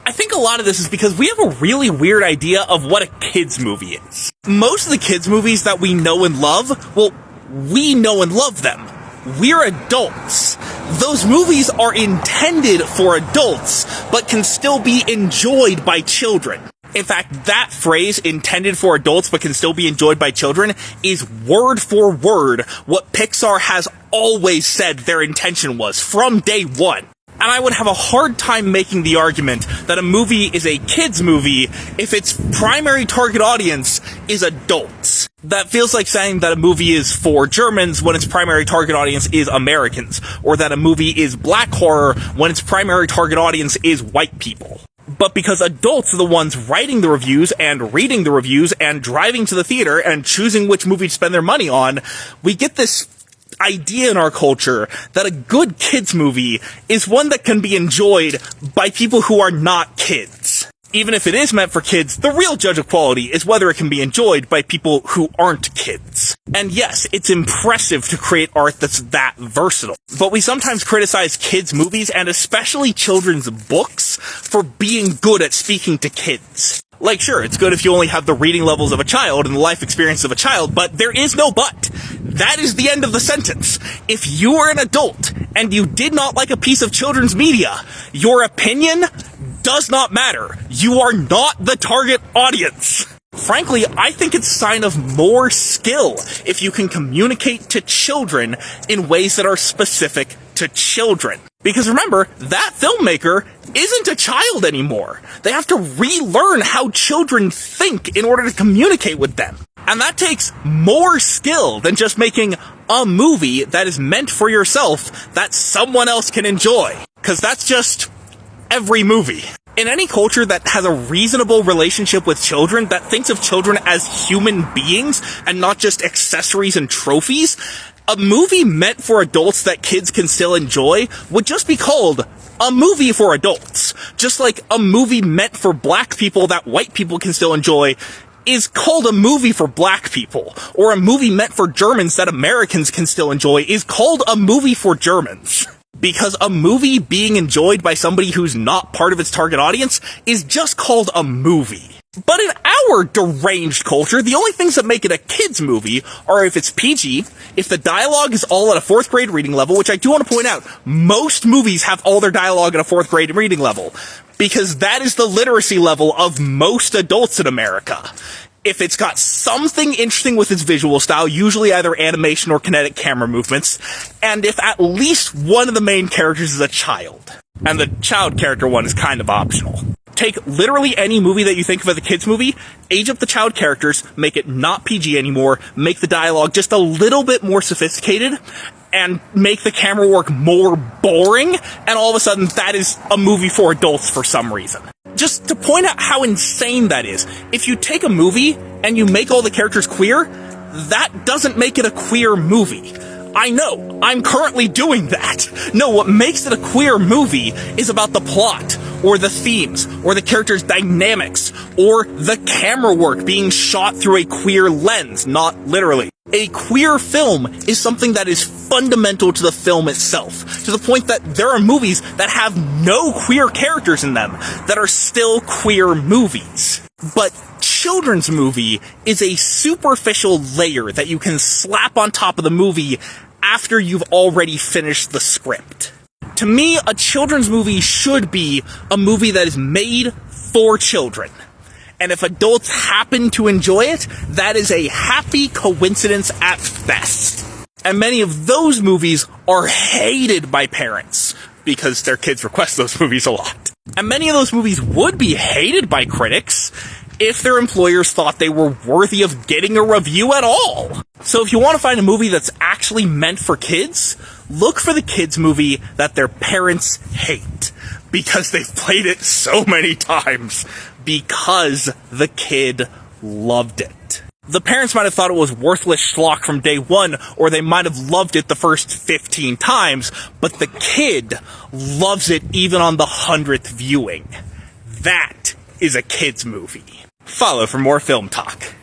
I think a lot of this is because we have a really weird idea of what a kids movie is. Most of the kids movies that we know and love, well, we know and love them. We're adults. Those movies are intended for adults, but can still be enjoyed by children. In fact, that phrase, intended for adults but can still be enjoyed by children, is word for word what Pixar has always said their intention was from day one. And I would have a hard time making the argument that a movie is a kids movie if its primary target audience is adults. That feels like saying that a movie is for Germans when its primary target audience is Americans, or that a movie is black horror when its primary target audience is white people. But because adults are the ones writing the reviews and reading the reviews and driving to the theater and choosing which movie to spend their money on, we get this idea in our culture that a good kids movie is one that can be enjoyed by people who are not kids. Even if it is meant for kids, the real judge of quality is whether it can be enjoyed by people who aren't kids. And yes, it's impressive to create art that's that versatile. But we sometimes criticize kids' movies, and especially children's books, for being good at speaking to kids. Like, sure, it's good if you only have the reading levels of a child and the life experience of a child, but there is no but. That is the end of the sentence. If you are an adult and you did not like a piece of children's media, your opinion does not matter. You are not the target audience. Frankly, I think it's a sign of more skill if you can communicate to children in ways that are specific to children. Because remember, that filmmaker isn't a child anymore. They have to relearn how children think in order to communicate with them. And that takes more skill than just making a movie that is meant for yourself that someone else can enjoy. Because that's just every movie. In any culture that has a reasonable relationship with children, that thinks of children as human beings and not just accessories and trophies, a movie meant for adults that kids can still enjoy would just be called a movie for adults. Just like a movie meant for black people that white people can still enjoy is called a movie for black people. Or a movie meant for Germans that Americans can still enjoy is called a movie for Germans. Because a movie being enjoyed by somebody who's not part of its target audience is just called a movie. But in our deranged culture, the only things that make it a kids movie are if it's PG, if the dialogue is all at a 4th grade reading level, which I do want to point out, most movies have all their dialogue at a 4th grade reading level, because that is the literacy level of most adults in America. If it's got something interesting with its visual style, usually either animation or kinetic camera movements, and if at least one of the main characters is a child. And the child character one is kind of optional. Take literally any movie that you think of as a kids movie, age up the child characters, make it not PG anymore, make the dialogue just a little bit more sophisticated, and make the camera work more boring, and all of a sudden that is a movie for adults for some reason. Just to point out how insane that is, if you take a movie and you make all the characters queer, that doesn't make it a queer movie. I know, I'm currently doing that. No, what makes it a queer movie is about the plot, or the themes, or the characters' dynamics, or the camera work being shot through a queer lens, not literally. A queer film is something that is fundamental to the film itself, to the point that there are movies that have no queer characters in them that are still queer movies. But children's movie is a superficial layer that you can slap on top of the movie after you've already finished the script. To me, a children's movie should be a movie that is made for children. And if adults happen to enjoy it, that is a happy coincidence at best. And many of those movies are hated by parents, because their kids request those movies a lot. And many of those movies would be hated by critics if their employers thought they were worthy of getting a review at all. So if you want to find a movie that's actually meant for kids, look for the kids movie that their parents hate, because they've played it so many times, because the kid loved it. The parents might have thought it was worthless schlock from day one, or they might have loved it the first 15 times, but the kid loves it even on the 100th viewing. That is a kid's movie. Follow for more film talk.